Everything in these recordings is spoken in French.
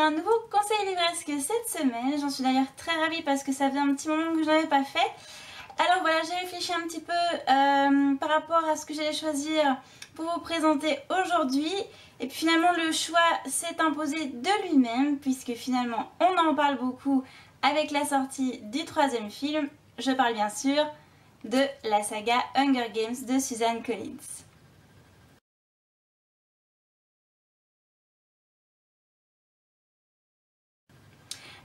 un nouveau conseil livresque cette semaine. J'en suis d'ailleurs très ravie parce que ça faisait un petit moment que je n'avais pas fait. Alors voilà, j'ai réfléchi un petit peu par rapport à ce que j'allais choisir pour vous présenter aujourd'hui. Et puis finalement le choix s'est imposé de lui-même puisque finalement on en parle beaucoup avec la sortie du troisième film. Je parle bien sûr de la saga Hunger Games de Suzanne Collins.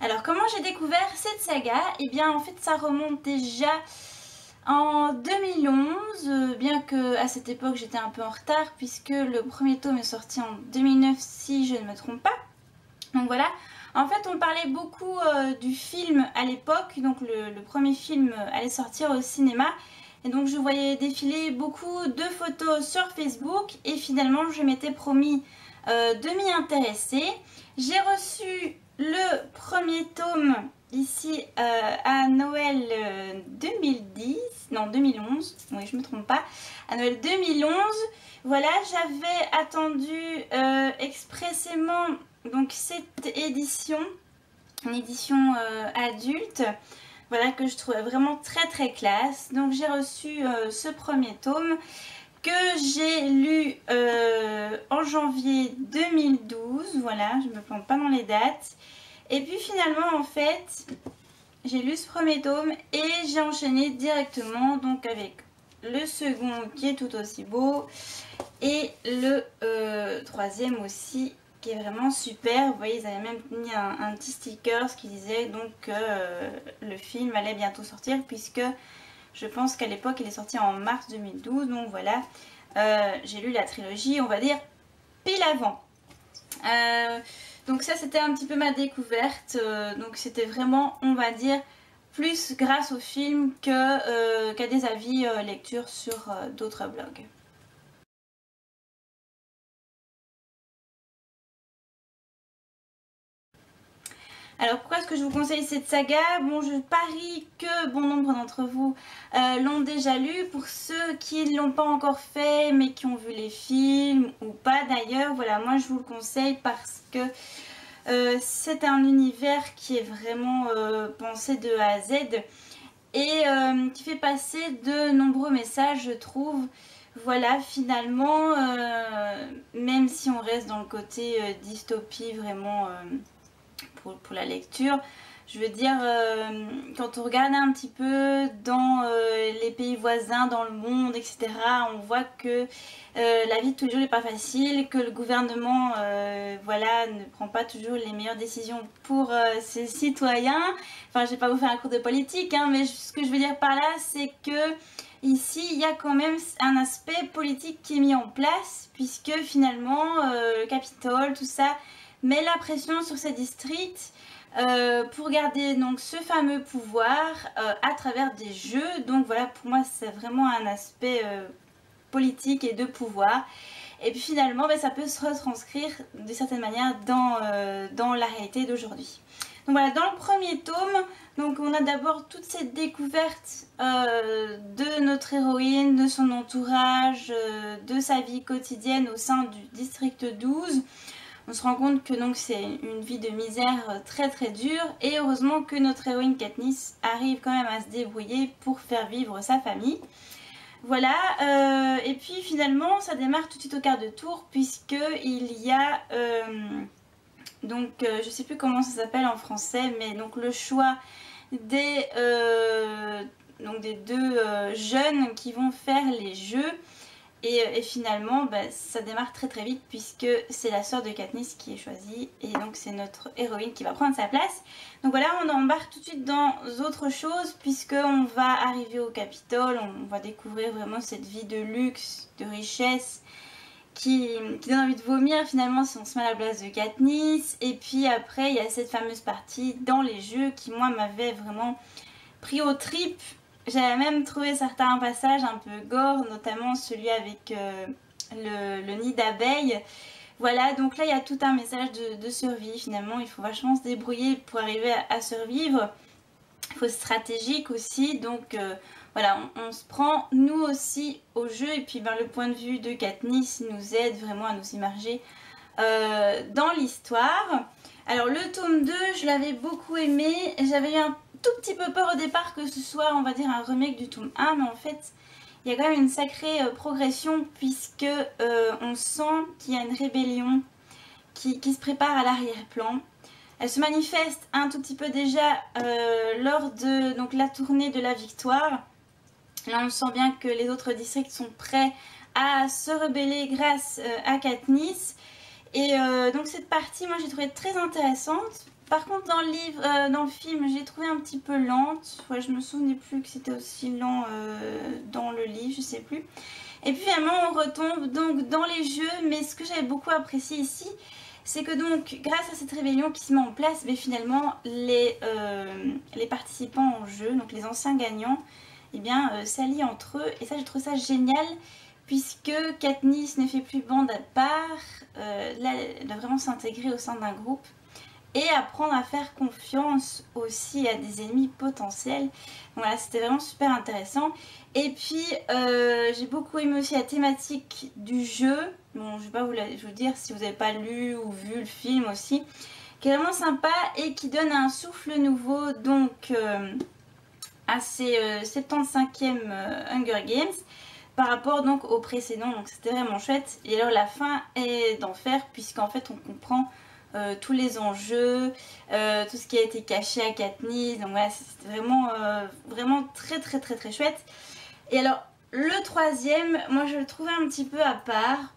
Alors comment j'ai découvert cette saga? Eh bien en fait ça remonte déjà en 2011, bien que à cette époque j'étais un peu en retard puisque le premier tome est sorti en 2009 si je ne me trompe pas. Donc voilà, en fait on parlait beaucoup du film à l'époque, donc le premier film allait sortir au cinéma. Et donc je voyais défiler beaucoup de photos sur Facebook et finalement je m'étais promis de m'y intéresser. J'ai reçu le premier tome ici à Noël 2011, oui je me trompe pas, à Noël 2011. Voilà, j'avais attendu expressément donc cette édition, une édition adulte, voilà, que je trouvais vraiment très classe. Donc j'ai reçu ce premier tome que j'ai lu en janvier 2012, voilà, je me plante pas dans les dates. Et puis finalement en fait, j'ai lu ce premier tome et j'ai enchaîné directement donc avec le second qui est tout aussi beau et le troisième aussi qui est vraiment super. Vous voyez, ils avaient même mis un petit sticker qui disait donc que le film allait bientôt sortir puisque je pense qu'à l'époque il est sorti en mars 2012. Donc voilà, j'ai lu la trilogie, on va dire pile avant. Donc ça c'était un petit peu ma découverte, donc c'était vraiment, on va dire, plus grâce au film qu'à des avis lecture sur d'autres blogs. Alors pourquoi est-ce que je vous conseille cette saga? Bon, je parie que bon nombre d'entre vous l'ont déjà lu. Pour ceux qui ne l'ont pas encore fait mais qui ont vu les films ou pas d'ailleurs, voilà, moi je vous le conseille parce que c'est un univers qui est vraiment pensé de A à Z et qui fait passer de nombreux messages, je trouve. Voilà, finalement, même si on reste dans le côté dystopie vraiment pour la lecture, je veux dire, quand on regarde un petit peu dans les pays voisins, dans le monde, etc., on voit que la vie de tous les jours n'est pas facile, que le gouvernement voilà, ne prend pas toujours les meilleures décisions pour ses citoyens. Enfin, je vais pas vous faire un cours de politique, hein, mais ce que je veux dire par là, c'est que ici, il y a quand même un aspect politique qui est mis en place, puisque finalement, le Capitole, tout ça, met la pression sur ces districts pour garder donc ce fameux pouvoir à travers des jeux. Donc voilà, pour moi c'est vraiment un aspect politique et de pouvoir. Et puis finalement ça peut se retranscrire de certaine manière dans la réalité d'aujourd'hui. Donc voilà, dans le premier tome, donc on a d'abord toute cette découverte de notre héroïne, de son entourage, de sa vie quotidienne au sein du district 12. On se rend compte que donc c'est une vie de misère très dure et heureusement que notre héroïne Katniss arrive quand même à se débrouiller pour faire vivre sa famille. Voilà, et puis finalement ça démarre tout de suite au quart de tour puisque il y a donc je sais plus comment ça s'appelle en français, mais donc le choix des deux jeunes qui vont faire les jeux. Et finalement ça démarre très vite puisque c'est la sœur de Katniss qui est choisie et donc c'est notre héroïne qui va prendre sa place. Donc voilà, on embarque tout de suite dans autre chose puisqu'on va arriver au Capitole, on va découvrir vraiment cette vie de luxe, de richesse qui donne envie de vomir finalement si on se met à la place de Katniss. Et puis après il y a cette fameuse partie dans les jeux qui moi m'avait vraiment pris aux tripes. J'avais même trouvé certains passages un peu gore, notamment celui avec le nid d'abeilles. Voilà, donc là il y a tout un message de survie finalement. Il faut vachement se débrouiller pour arriver à survivre. Il faut être stratégique aussi, donc voilà, on se prend nous aussi au jeu. Et puis le point de vue de Katniss nous aide vraiment à nous immerger dans l'histoire. Alors le tome 2, je l'avais beaucoup aimé. J'avais eu un tout petit peu peur au départ que ce soit, on va dire, un remake du tome 1, mais en fait, il y a quand même une sacrée progression puisque on sent qu'il y a une rébellion qui se prépare à l'arrière-plan. Elle se manifeste un tout petit peu déjà lors de donc, la tournée de la victoire. Là, on sent bien que les autres districts sont prêts à se rebeller grâce à Katniss. Et donc cette partie, moi, j'ai trouvé très intéressante. Par contre, dans le livre, dans le film, j'ai trouvé un petit peu lente. Ouais, je me souvenais plus que c'était aussi lent dans le livre, je sais plus. Et puis finalement, on retombe donc dans les jeux. Mais ce que j'avais beaucoup apprécié ici, c'est que donc, grâce à cette rébellion qui se met en place, mais finalement, les participants au jeu, donc les anciens gagnants, eh bien, s'allient entre eux. Et ça, j'ai trouvé ça génial, puisque Katniss ne fait plus bande à part. Là, elle doit vraiment s'intégrer au sein d'un groupe et apprendre à faire confiance aussi à des ennemis potentiels. Donc voilà, c'était vraiment super intéressant. Et puis, j'ai beaucoup aimé aussi la thématique du jeu. Bon, je vais pas vous dire si vous n'avez pas lu ou vu le film aussi, qui est vraiment sympa et qui donne un souffle nouveau donc à ces 75e Hunger Games par rapport donc au précédent. Donc c'était vraiment chouette. Et alors la fin est d'enfer puisqu'en fait on comprend tous les enjeux, tout ce qui a été caché à Katniss. Donc voilà, c'était vraiment, vraiment très très très très chouette. Et alors le troisième, moi je le trouvais un petit peu à part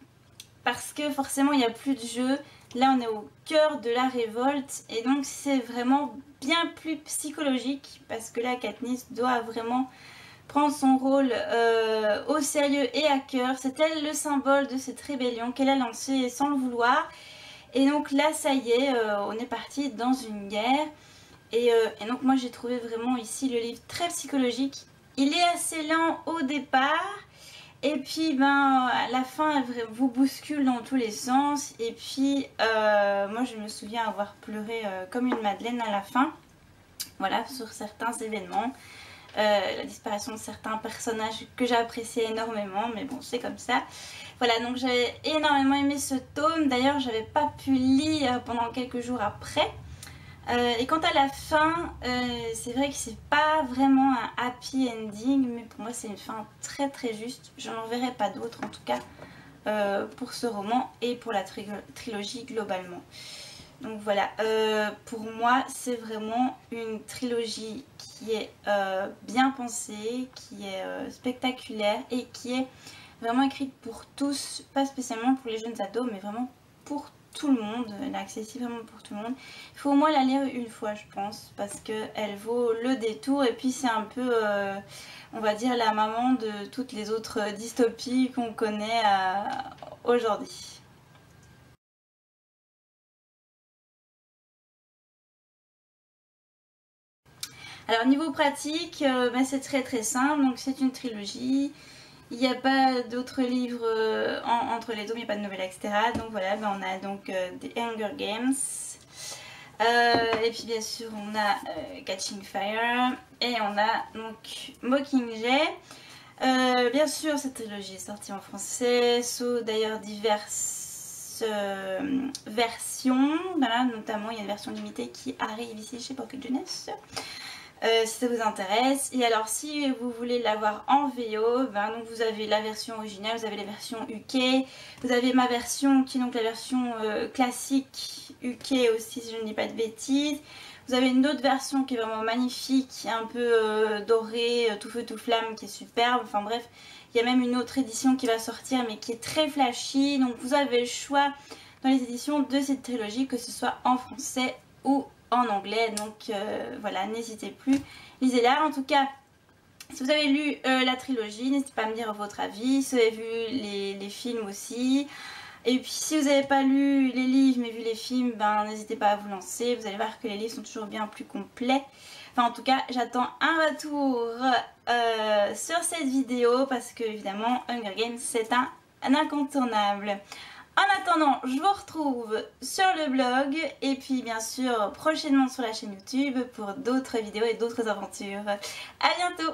parce que forcément il n'y a plus de jeu. Là on est au cœur de la révolte et donc c'est vraiment bien plus psychologique parce que là Katniss doit vraiment prendre son rôle au sérieux et à cœur. C'est elle le symbole de cette rébellion qu'elle a lancée sans le vouloir. Et donc là, ça y est, on est parti dans une guerre. Et donc moi, j'ai trouvé vraiment ici le livre très psychologique. Il est assez lent au départ. Et puis, ben, à la fin, elle vous bouscule dans tous les sens. Et puis, moi, je me souviens avoir pleuré comme une madeleine à la fin. Voilà, sur certains événements. La disparition de certains personnages que j'ai apprécié énormément, mais bon, c'est comme ça. Voilà, donc j'ai énormément aimé ce tome. D'ailleurs, j'avais pas pu lire pendant quelques jours après. Et quant à la fin, c'est vrai que c'est pas vraiment un happy ending, mais pour moi c'est une fin très très juste. Je n'en verrai pas d'autre en tout cas pour ce roman et pour la trilogie globalement. Donc voilà, pour moi c'est vraiment une trilogie qui est bien pensée, qui est spectaculaire et qui est vraiment écrite pour tous, pas spécialement pour les jeunes ados, mais vraiment pour tout le monde, elle est accessible vraiment pour tout le monde. Il faut au moins la lire une fois je pense, parce qu'elle vaut le détour et puis c'est un peu, on va dire, la maman de toutes les autres dystopies qu'on connaît aujourd'hui. Alors niveau pratique, c'est très très simple, donc c'est une trilogie, il n'y a pas d'autres livres entre les tomes, il n'y a pas de nouvelles, etc. Donc voilà, on a donc des Hunger Games, et puis bien sûr on a Catching Fire, et on a donc Mockingjay. Bien sûr cette trilogie est sortie en français, sous d'ailleurs diverses versions, voilà, notamment il y a une version limitée qui arrive ici chez Pocket Jeunesse. Si ça vous intéresse. Et alors si vous voulez l'avoir en VO, donc vous avez la version originale, vous avez la version UK, vous avez ma version qui est donc la version classique UK aussi si je ne dis pas de bêtises. Vous avez une autre version qui est vraiment magnifique, un peu dorée, tout feu tout flamme, qui est superbe. Enfin bref, il y a même une autre édition qui va sortir mais qui est très flashy. Donc vous avez le choix dans les éditions de cette trilogie, que ce soit en français ou en anglais. Donc voilà, n'hésitez plus, lisez-la. En tout cas, si vous avez lu la trilogie, n'hésitez pas à me dire votre avis. Si vous avez vu les films aussi. Et puis si vous n'avez pas lu les livres mais vu les films, n'hésitez pas à vous lancer. Vous allez voir que les livres sont toujours bien plus complets. Enfin en tout cas, j'attends un retour sur cette vidéo parce que évidemment Hunger Games c'est un incontournable. En attendant, je vous retrouve sur le blog et puis bien sûr prochainement sur la chaîne YouTube pour d'autres vidéos et d'autres aventures. A bientôt!